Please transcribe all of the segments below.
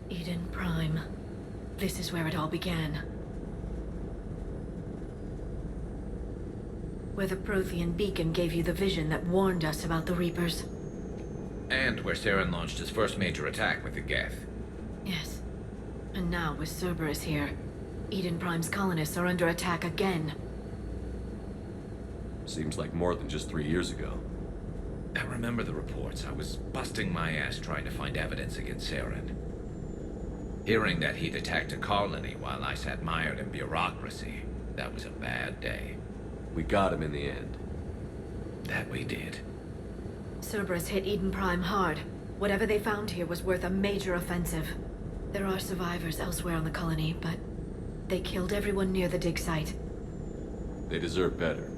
Eden Prime. This is where it all began. Where the Prothean beacon gave you the vision that warned us about the Reapers. And where Saren launched his first major attack with the Geth. Yes. And now, with Cerberus here, Eden Prime's colonists are under attack again. Seems like more than just 3 years ago. I remember the reports. I was busting my ass trying to find evidence against Saren. Hearing that he'd attacked a colony while I sat mired in bureaucracy, that was a bad day. We got him in the end. That we did. Cerberus hit Eden Prime hard. Whatever they found here was worth a major offensive. There are survivors elsewhere on the colony, but they killed everyone near the dig site. They deserve better.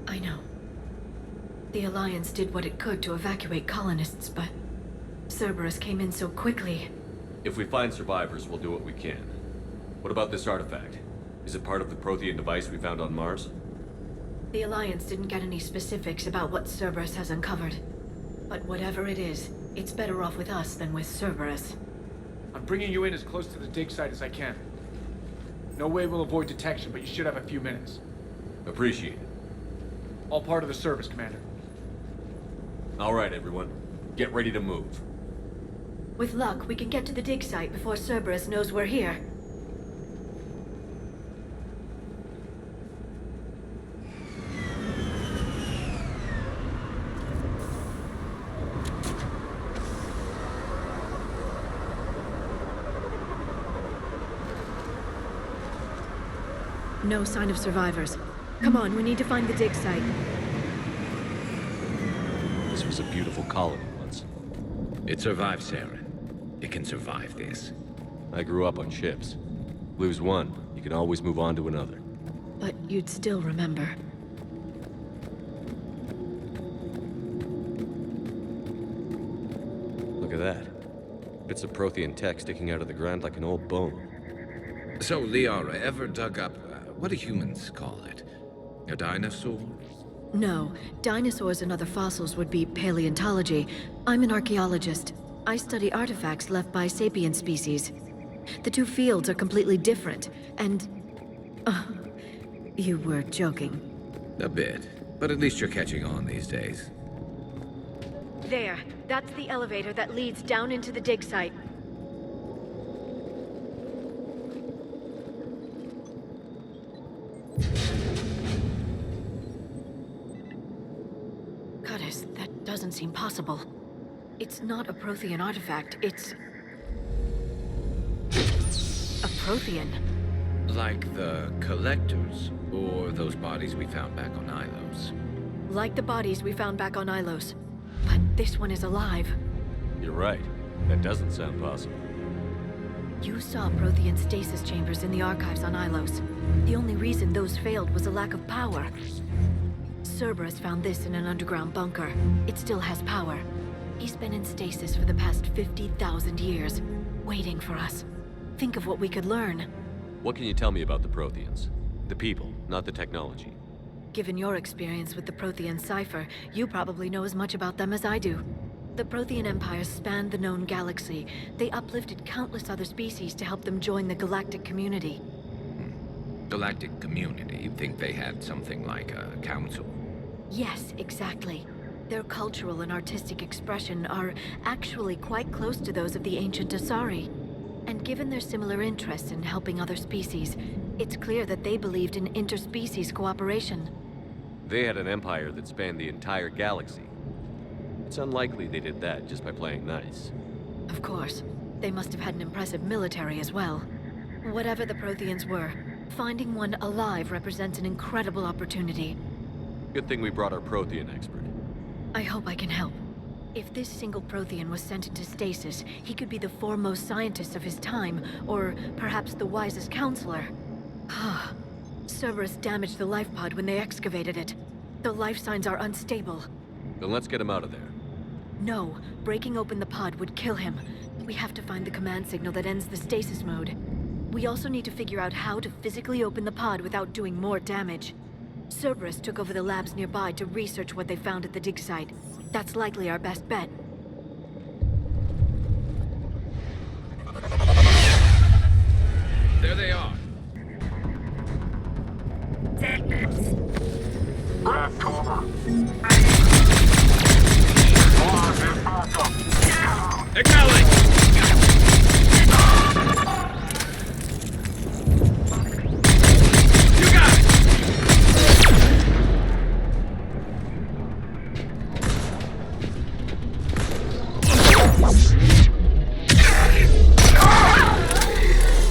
I know. The Alliance did what it could to evacuate colonists, but Cerberus came in so quickly. If we find survivors, we'll do what we can. What about this artifact? Is it part of the Prothean device we found on Mars? The Alliance didn't get any specifics about what Cerberus has uncovered. But whatever it is, it's better off with us than with Cerberus. I'm bringing you in as close to the dig site as I can. No way we'll avoid detection, but you should have a few minutes. Appreciate it. All part of the service, Commander. All right, everyone. Get ready to move. With luck, we can get to the dig site before Cerberus knows we're here. No sign of survivors. Come on, we need to find the dig site. This was a beautiful colony once. It survived Saren. It can survive this. I grew up on ships. Lose one, you can always move on to another. But you'd still remember. Look at that. Bits of Prothean tech sticking out of the ground like an old bone. So, Liara, ever dug up, what do humans call it? A dinosaur? No, dinosaurs and other fossils would be paleontology. I'm an archaeologist. I study artifacts left by sapient species. The two fields are completely different, and... you were joking. A bit, but at least you're catching on these days. There, that's the elevator that leads down into the dig site. Goddess, that doesn't seem possible. It's not a Prothean artifact, it's... a Prothean. Like the Collectors, or those bodies we found back on Ilos. Like the bodies we found back on Ilos. But this one is alive. You're right. That doesn't sound possible. You saw Prothean stasis chambers in the archives on Ilos. The only reason those failed was a lack of power. Cerberus found this in an underground bunker. It still has power. He's been in stasis for the past 50,000 years, waiting for us. Think of what we could learn. What can you tell me about the Protheans? The people, not the technology. Given your experience with the Prothean cipher, you probably know as much about them as I do. The Prothean empires spanned the known galaxy. They uplifted countless other species to help them join the galactic community. Galactic community? You'd think they had something like a council? Yes, exactly. Their cultural and artistic expression are actually quite close to those of the ancient Asari. And given their similar interests in helping other species, it's clear that they believed in interspecies cooperation. They had an empire that spanned the entire galaxy. It's unlikely they did that just by playing nice. Of course. They must have had an impressive military as well. Whatever the Protheans were, finding one alive represents an incredible opportunity. Good thing we brought our Prothean expert. I hope I can help. If this single Prothean was sent into stasis, he could be the foremost scientist of his time, or perhaps the wisest counselor. Cerberus damaged the life pod when they excavated it. The life signs are unstable. Then let's get him out of there. No, breaking open the pod would kill him. We have to find the command signal that ends the stasis mode. We also need to figure out how to physically open the pod without doing more damage. Cerberus took over the labs nearby to research what they found at the dig site. That's likely our best bet. Acknowledge! You got it!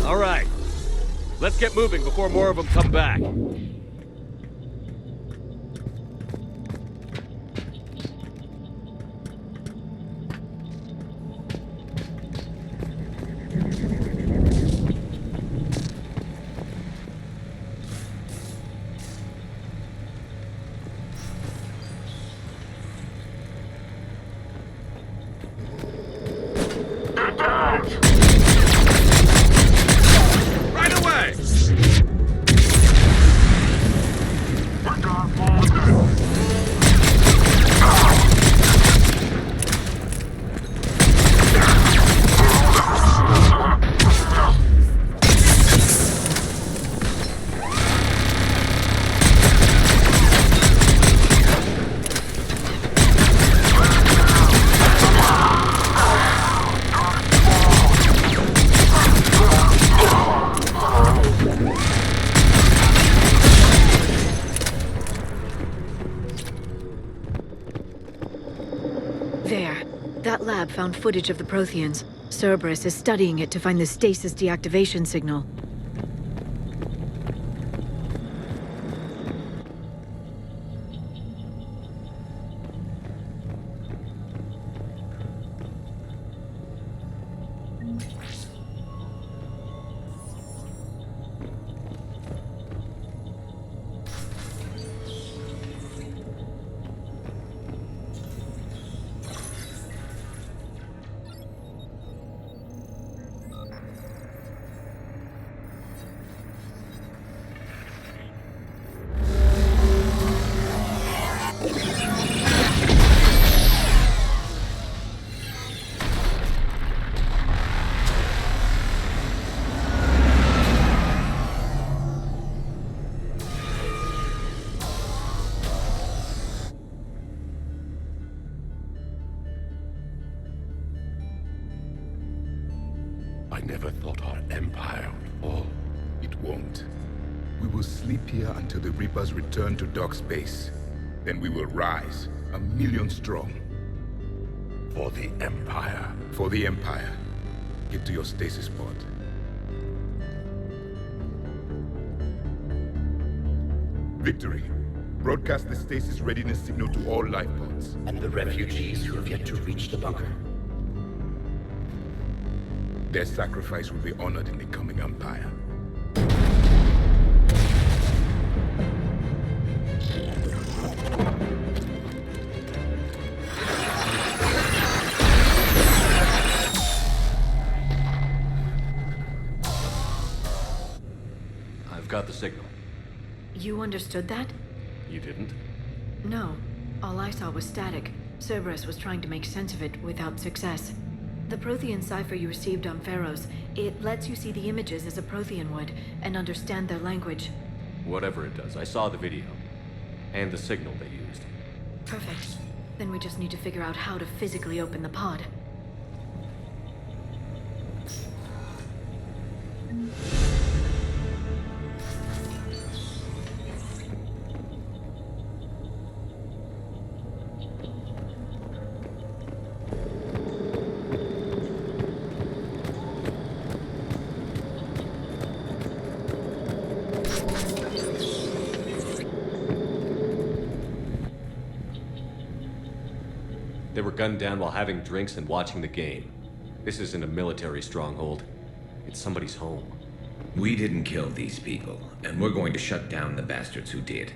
All right. Let's get moving before more of them come back. Right away! There. That lab found footage of the Protheans. Cerberus is studying it to find the stasis deactivation signal. I never thought our empire would fall. It won't. We will sleep here until the Reapers return to dock space. Then we will rise, 1,000,000 strong. For the Empire. For the Empire. Get to your stasis pod. Victory. Broadcast the stasis readiness signal to all life pods. And the refugees who have yet to reach the bunker. Their sacrifice will be honored in the coming Empire. I've got the signal. You understood that? You didn't? No. All I saw was static. Cerberus was trying to make sense of it without success. The Prothean cipher you received on Pharaohs, it lets you see the images as a Prothean would, and understand their language. Whatever it does, I saw the video. And the signal they used. Perfect. Then we just need to figure out how to physically open the pod. They were gunned down while having drinks and watching the game. This isn't a military stronghold. It's somebody's home. We didn't kill these people, and we're going to shut down the bastards who did.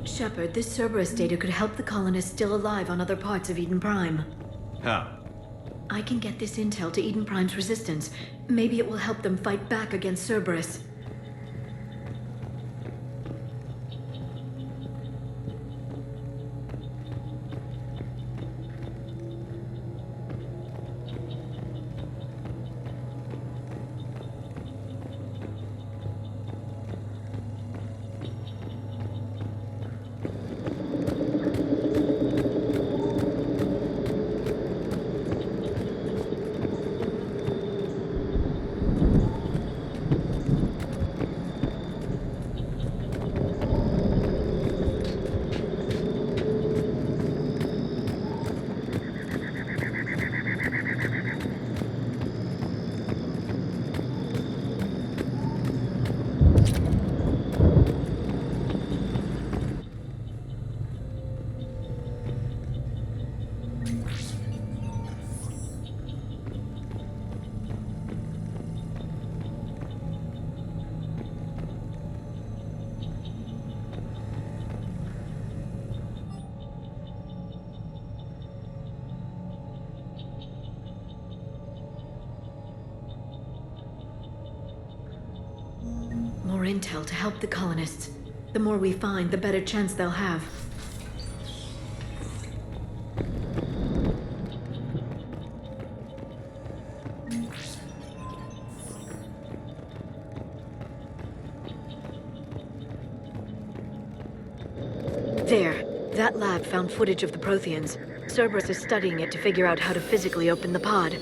Shepard, this Cerberus data could help the colonists still alive on other parts of Eden Prime. How? I can get this intel to Eden Prime's resistance. Maybe it will help them fight back against Cerberus. More intel to help the colonists. The more we find, the better chance they'll have. There. That lab found footage of the Protheans. Cerberus is studying it to figure out how to physically open the pod.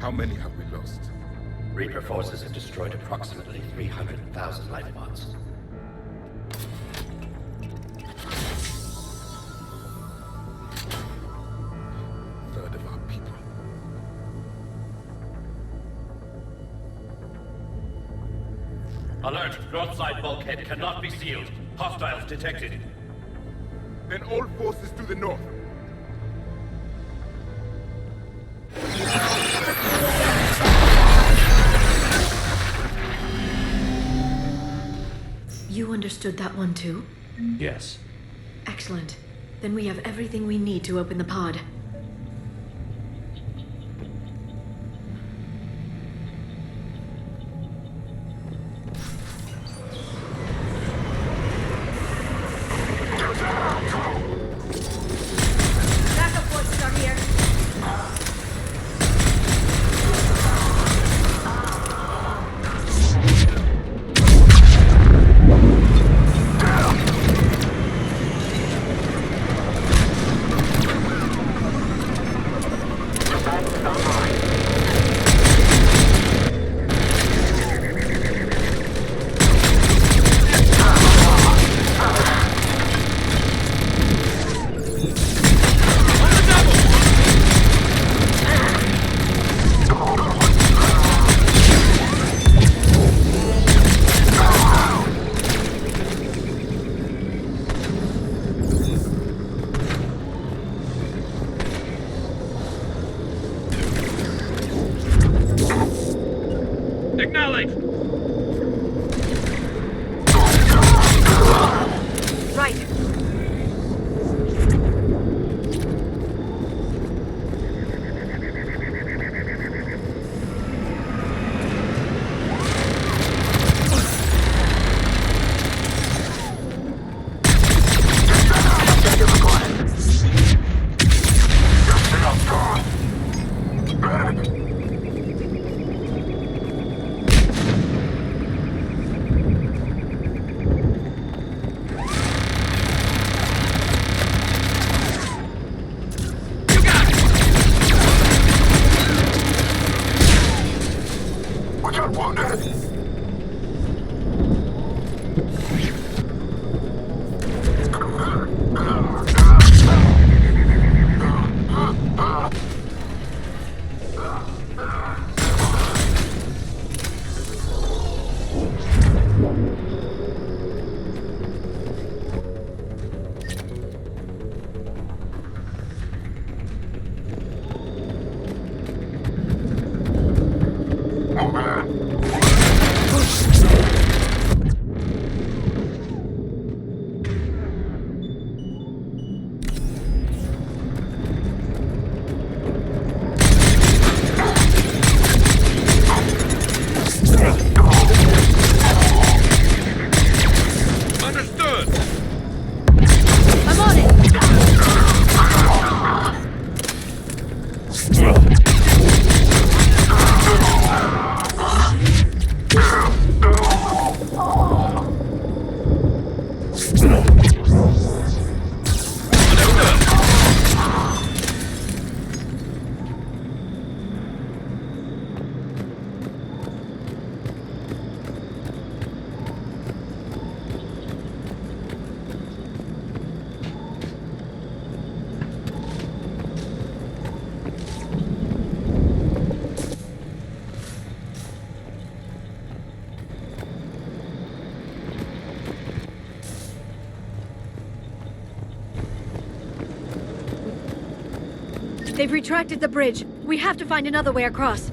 How many have we lost? Reaper forces have destroyed approximately 300,000 lifebots. Third of our people. Alert! Northside bulkhead cannot be sealed. Hostiles detected. Then all forces to the north. You understood that one too? Yes. Excellent. Then we have everything we need to open the pod. Backup forces are here. They've retracted the bridge. We have to find another way across.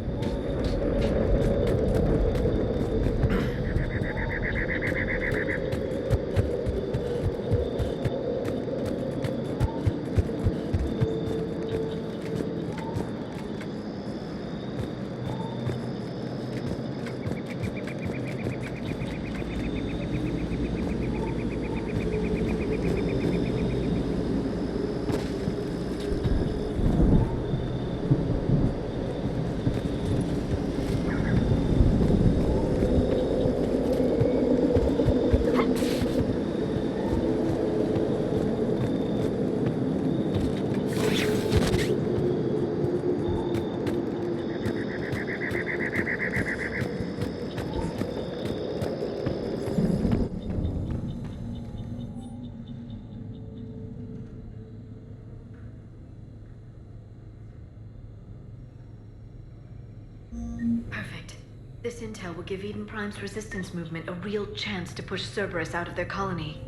Perfect. This intel will give Eden Prime's resistance movement a real chance to push Cerberus out of their colony.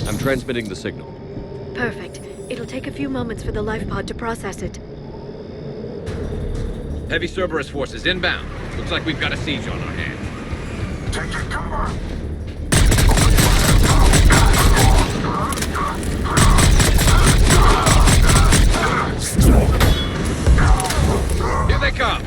I'm transmitting the signal. Perfect. It'll take a few moments for the life pod to process it. Heavy Cerberus forces inbound. Looks like we've got a siege on our hands. Take it, cover! Here they come!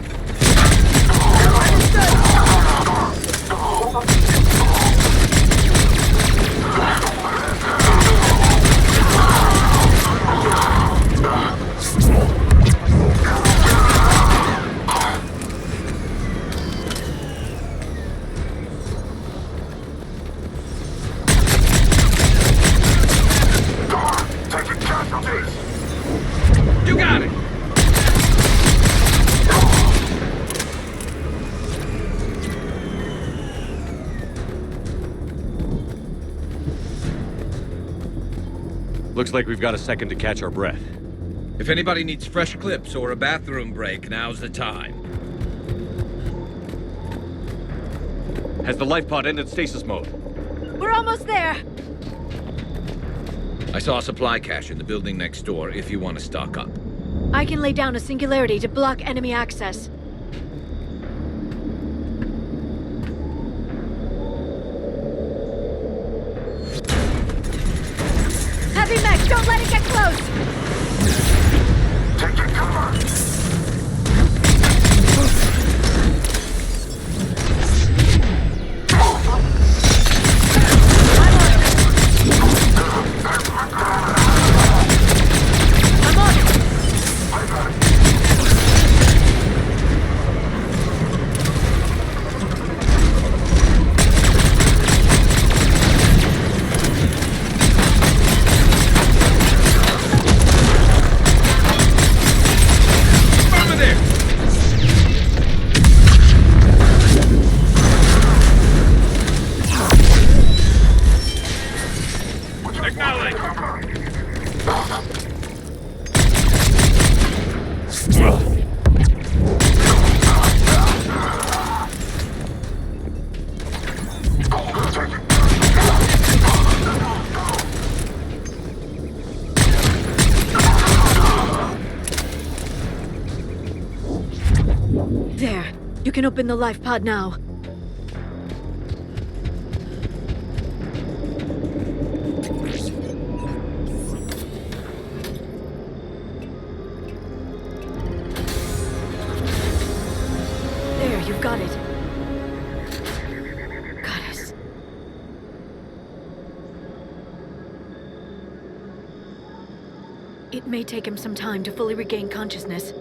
You got it! Looks like we've got a second to catch our breath. If anybody needs fresh clips or a bathroom break, now's the time. Has the life pod ended stasis mode? We're almost there! I saw a supply cache in the building next door if you want to stock up. I can lay down a singularity to block enemy access. Heavy mech, don't let it get close! Take it, cover! There. You can open the life pod now. There, you've got it. Goddess. It may take him some time to fully regain consciousness.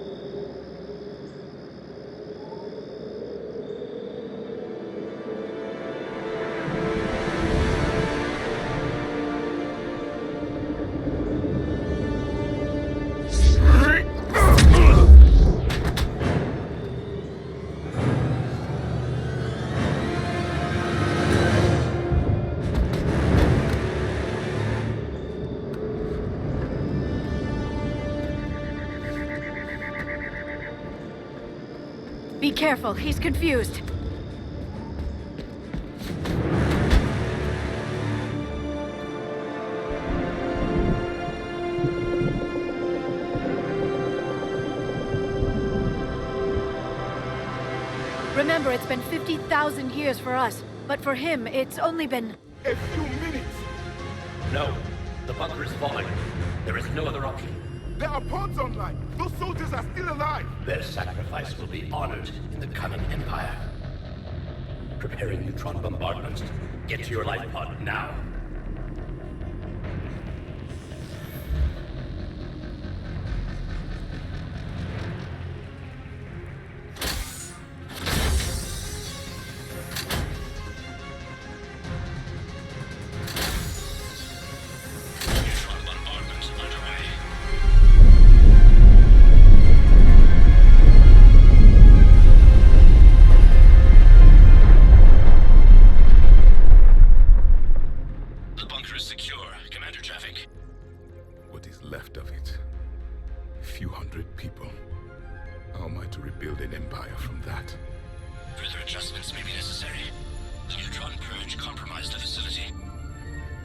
Be careful, he's confused. Remember, it's been 50,000 years for us, but for him, it's only been... A few minutes! No. The bunker is falling. There is no other option. There are pods online! Those soldiers are still alive! Their sacrifice will be honored in the coming Empire. Preparing neutron bombardment. Get to your life pod now.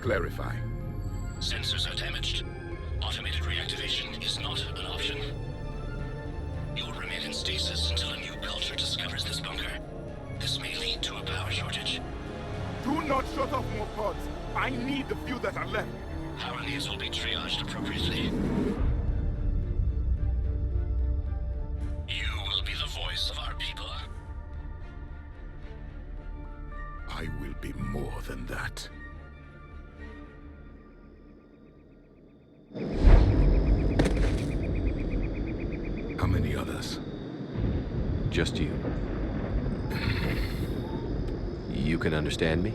Clarify. Sensors are damaged. Automated reactivation is not an option. You will remain in stasis until a new culture discovers this bunker. This may lead to a power shortage. Do not shut off more pods. I need the few that are left. Power needs will be triaged appropriately. You will be the voice of our people. I will be more than that. How many others? Just you. You can understand me?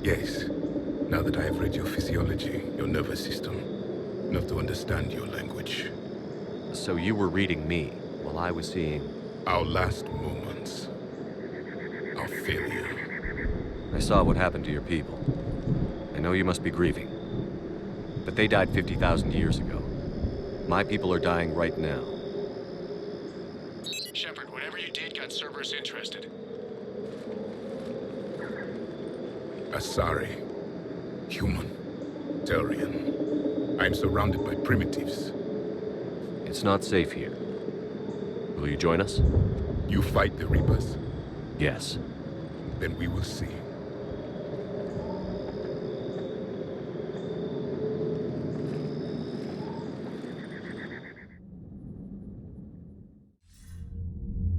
Yes. Now that I have read your physiology, your nervous system, enough to understand your language. So you were reading me, while I was seeing... Our last moments. Our failure. I saw what happened to your people. I know you must be grieving. But they died 50,000 years ago. My people are dying right now. Shepard, whatever you did got Cerberus interested. Asari. Human. Turian. I'm surrounded by primitives. It's not safe here. Will you join us? You fight the Reapers? Yes. Then we will see.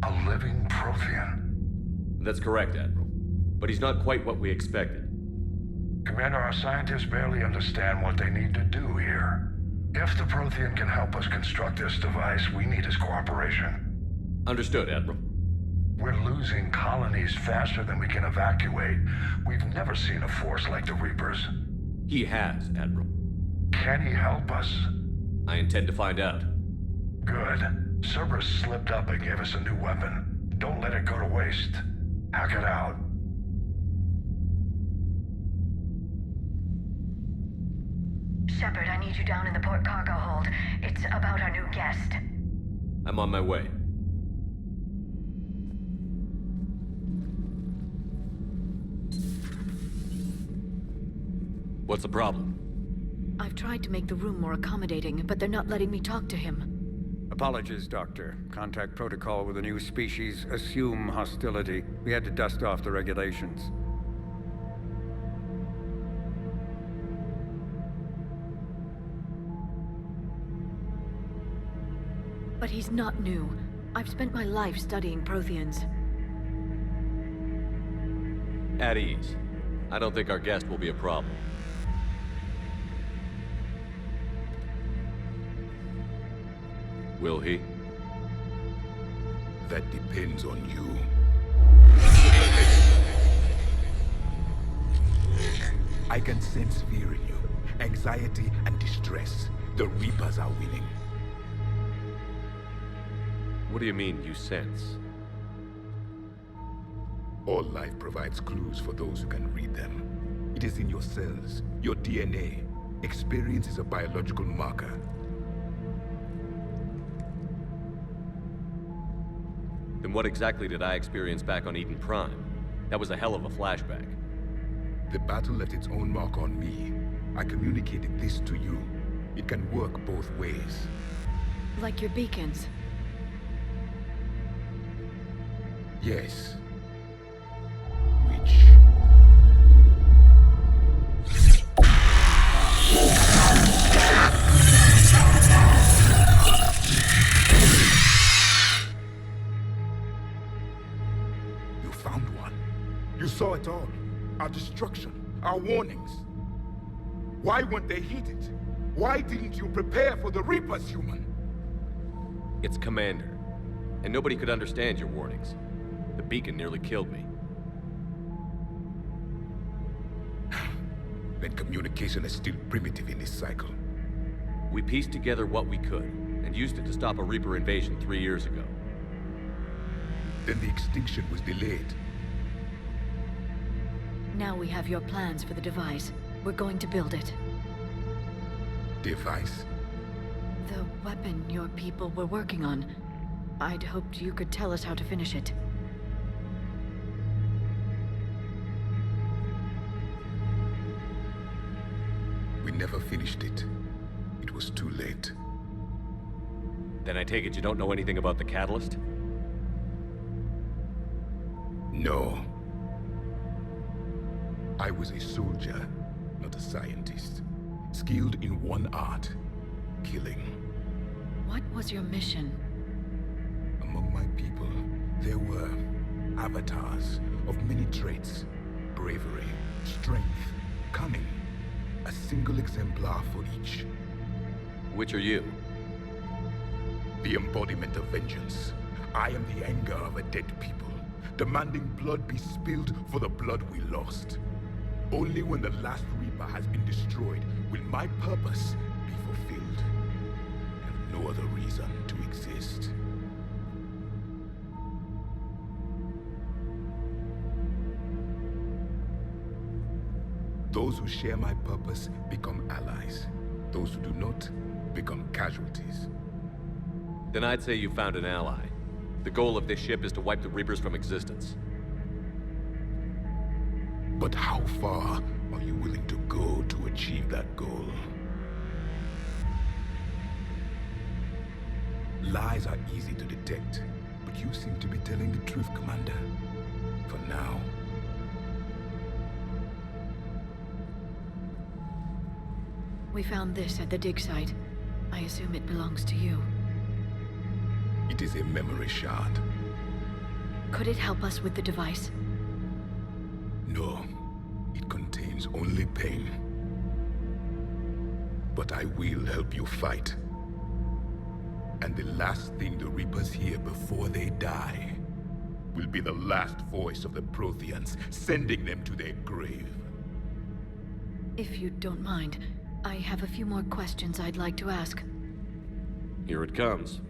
A living Prothean. That's correct, Admiral. But he's not quite what we expected. Commander, our scientists barely understand what they need to do here. If the Prothean can help us construct this device, we need his cooperation. Understood, Admiral. We're losing colonies faster than we can evacuate. We've never seen a force like the Reapers. He has, Admiral. Can he help us? I intend to find out. Good. Cerberus slipped up and gave us a new weapon. Don't let it go to waste. Hack it out. Shepard, I need you down in the port cargo hold. It's about our new guest. I'm on my way. What's the problem? I've tried to make the room more accommodating, but they're not letting me talk to him. Apologies, Doctor. Contact protocol with a new species. Assume hostility. We had to dust off the regulations. But he's not new. I've spent my life studying Protheans. At ease. I don't think our guest will be a problem. Will he? That depends on you. I can sense fear in you. Anxiety and distress. The Reapers are winning. What do you mean, you sense? All life provides clues for those who can read them. It is in your cells, your DNA. Experience is a biological marker. Then what exactly did I experience back on Eden Prime? That was a hell of a flashback. The battle left its own mark on me. I communicated this to you. It can work both ways. Like your beacons. Yes. Which... You found one. You saw it all. Our destruction, our warnings. Why weren't they heeded? Why didn't you prepare for the Reapers, human? It's Commander. And nobody could understand your warnings. The beacon nearly killed me. Then communication is still primitive in this cycle. We pieced together what we could, and used it to stop a Reaper invasion 3 years ago. Then the extinction was delayed. Now we have your plans for the device. We're going to build it. Device? The weapon your people were working on. I'd hoped you could tell us how to finish it. We never finished it. It was too late. Then I take it you don't know anything about the catalyst? No. I was a soldier, not a scientist. Skilled in one art, killing. What was your mission? Among my people, there were avatars of many traits. Bravery, strength, cunning. A single exemplar for each. Which are you? The embodiment of vengeance. I am the anger of a dead people, demanding blood be spilled for the blood we lost. Only when the last Reaper has been destroyed will my purpose be fulfilled. I have no other reason to exist. Those who share my purpose become allies. Those who do not become casualties. Then I'd say you found an ally. The goal of this ship is to wipe the Reapers from existence. But how far are you willing to go to achieve that goal? Lies are easy to detect, but you seem to be telling the truth, Commander. For now. We found this at the dig site. I assume it belongs to you. It is a memory shard. Could it help us with the device? No. It contains only pain. But I will help you fight. And the last thing the Reapers hear before they die will be the last voice of the Protheans, sending them to their grave. If you don't mind, I have a few more questions I'd like to ask. Here it comes.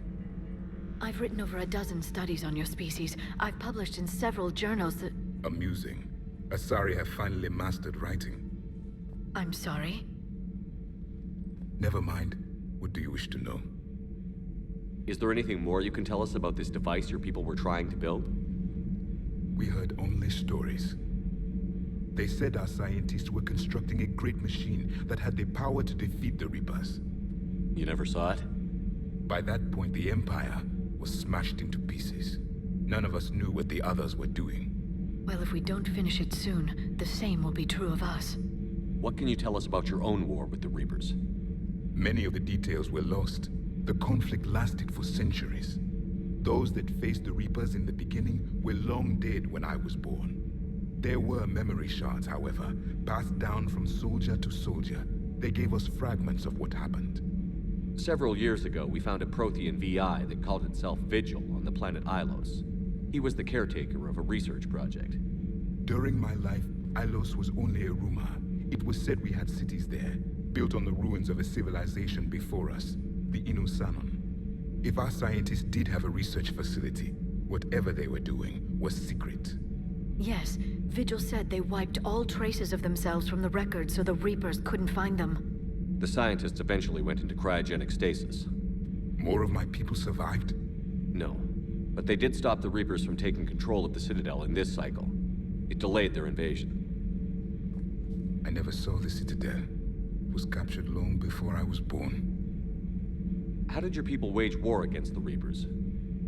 I've written over a dozen studies on your species. I've published in several journals that... Amusing. Asari have finally mastered writing. I'm sorry? Never mind. What do you wish to know? Is there anything more you can tell us about this device your people were trying to build? We heard only stories. They said our scientists were constructing a great machine that had the power to defeat the Reapers. You never saw it? By that point, the Empire was smashed into pieces. None of us knew what the others were doing. Well, if we don't finish it soon, the same will be true of us. What can you tell us about your own war with the Reapers? Many of the details were lost. The conflict lasted for centuries. Those that faced the Reapers in the beginning were long dead when I was born. There were memory shards, however, passed down from soldier to soldier. They gave us fragments of what happened. Several years ago, we found a Prothean VI that called itself Vigil on the planet Ilos. He was the caretaker of a research project. During my life, Ilos was only a rumor. It was said we had cities there, built on the ruins of a civilization before us, the Inusanon. If our scientists did have a research facility, whatever they were doing was secret. Yes, Vigil said they wiped all traces of themselves from the records so the Reapers couldn't find them. The scientists eventually went into cryogenic stasis. More of my people survived? No, But they did stop the Reapers from taking control of the Citadel in this cycle. It delayed their invasion. I never saw the Citadel. It was captured long before I was born. How did your people wage war against the Reapers?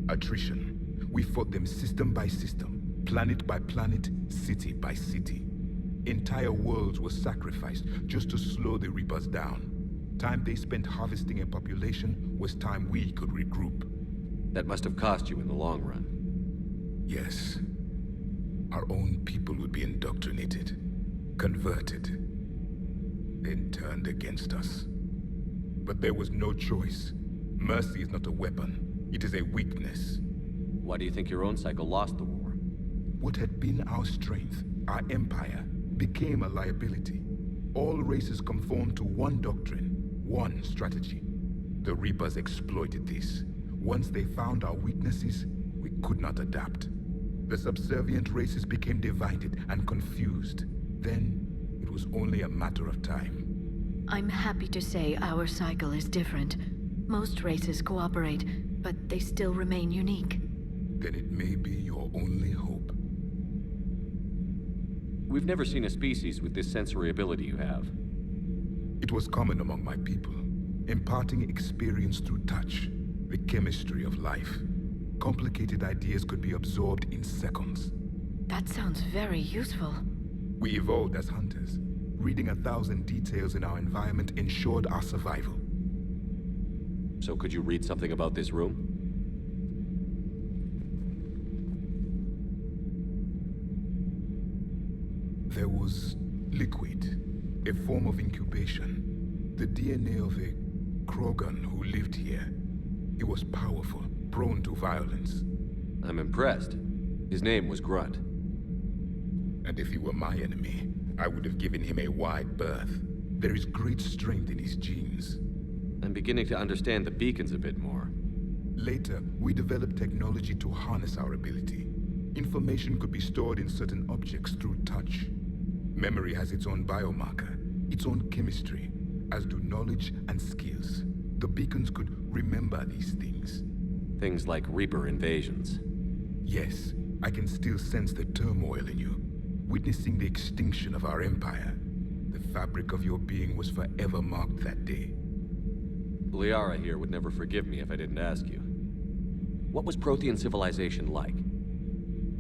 Attrition. We fought them system by system, planet by planet, city by city. Entire worlds were sacrificed just to slow the Reapers down. Time they spent harvesting a population was time we could regroup. That must have cost you in the long run. Yes. Our own people would be indoctrinated, converted, then turned against us. But there was no choice. Mercy is not a weapon. It is a weakness. Why do you think your own cycle lost the war? What had been our strength, our empire, became a liability. All races conformed to one doctrine, one strategy. The Reapers exploited this. Once they found our weaknesses, we could not adapt. The subservient races became divided and confused. Then, it was only a matter of time. I'm happy to say our cycle is different. Most races cooperate, but they still remain unique. Then it may be your only hope. We've never seen a species with this sensory ability you have. It was common among my people, imparting experience through touch, the chemistry of life. Complicated ideas could be absorbed in seconds. That sounds very useful. We evolved as hunters. Reading 1,000 details in our environment ensured our survival. So could you read something about this room? There was liquid, a form of incubation. The DNA of a Krogan who lived here. He was powerful, prone to violence. I'm impressed. His name was Grunt. And if he were my enemy, I would have given him a wide berth. There is great strength in his genes. I'm beginning to understand the beacons a bit more. Later, we developed technology to harness our ability. Information could be stored in certain objects through touch. Memory has its own biomarker, its own chemistry, as do knowledge and skills. The beacons could remember these things. Things like Reaper invasions. Yes, I can still sense the turmoil in you, witnessing the extinction of our empire. The fabric of your being was forever marked that day. Liara here would never forgive me if I didn't ask you. What was Prothean civilization like?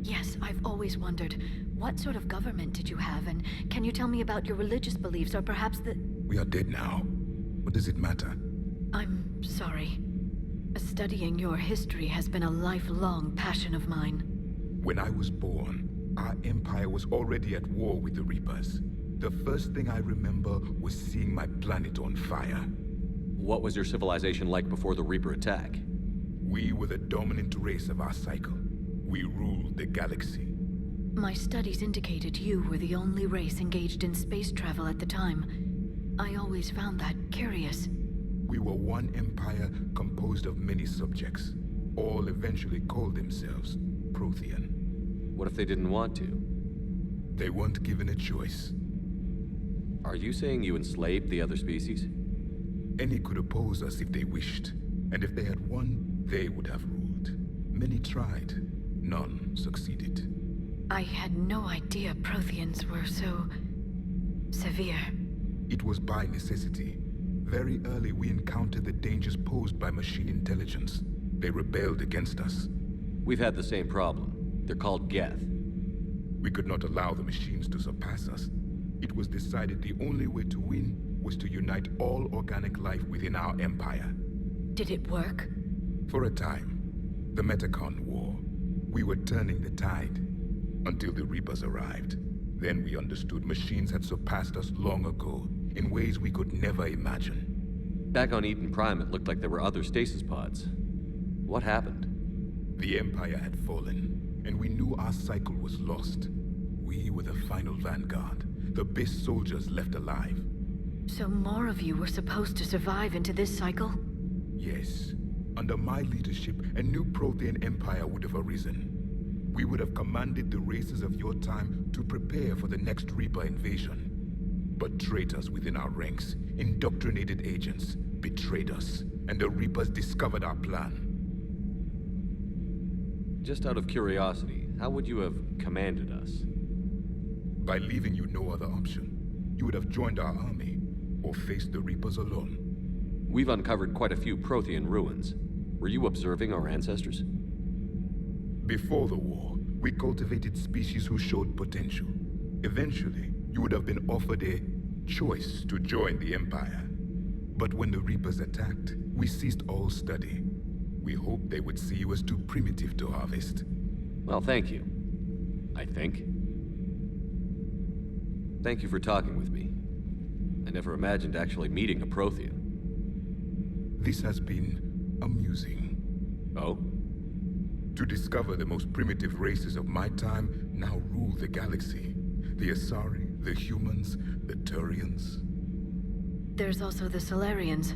Yes, I've always wondered, what sort of government did you have, and can you tell me about your religious beliefs, or perhaps the... We are dead now. What does it matter? I'm sorry. Studying your history has been a lifelong passion of mine. When I was born, our empire was already at war with the Reapers. The first thing I remember was seeing my planet on fire. What was your civilization like before the Reaper attack? We were the dominant race of our cycle. We ruled the galaxy. My studies indicated you were the only race engaged in space travel at the time. I always found that curious. We were one empire composed of many subjects. All eventually called themselves Prothean. What if they didn't want to? They weren't given a choice. Are you saying you enslaved the other species? Any could oppose us if they wished. And if they had won, they would have ruled. Many tried. None succeeded. I had no idea Protheans were so... severe. It was by necessity. Very early we encountered the dangers posed by machine intelligence. They rebelled against us. We've had the same problem. They're called Geth. We could not allow the machines to surpass us. It was decided the only way to win was to unite all organic life within our empire. Did it work? For a time. The Metacon War. We were turning the tide. Until the Reapers arrived. Then we understood machines had surpassed us long ago, in ways we could never imagine. Back on Eden Prime, it looked like there were other stasis pods. What happened? The Empire had fallen, and we knew our cycle was lost. We were the final Vanguard, the best soldiers left alive. So more of you were supposed to survive into this cycle? Yes. Under my leadership, a new Prothean empire would have arisen. We would have commanded the races of your time to prepare for the next Reaper invasion. But traitors within our ranks, indoctrinated agents, betrayed us, and the Reapers discovered our plan. Just out of curiosity, how would you have commanded us? By leaving you no other option, you would have joined our army, or faced the Reapers alone. We've uncovered quite a few Prothean ruins. Were you observing our ancestors? Before the war, we cultivated species who showed potential. Eventually, you would have been offered a choice to join the Empire. But when the Reapers attacked, we ceased all study. We hoped they would see you as too primitive to harvest. Well, thank you. I think. Thank you for talking with me. I never imagined actually meeting a Prothean. This has been amusing. Oh? To discover the most primitive races of my time now rule the galaxy. The Asari, the humans, the Turians. There's also the Solarians.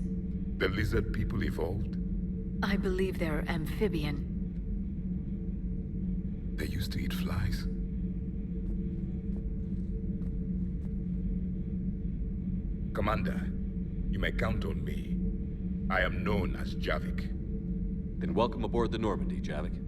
The lizard people evolved. I believe they're amphibian. They used to eat flies. Commander, you may count on me. I am known as Javik. Then welcome aboard the Normandy, Javik.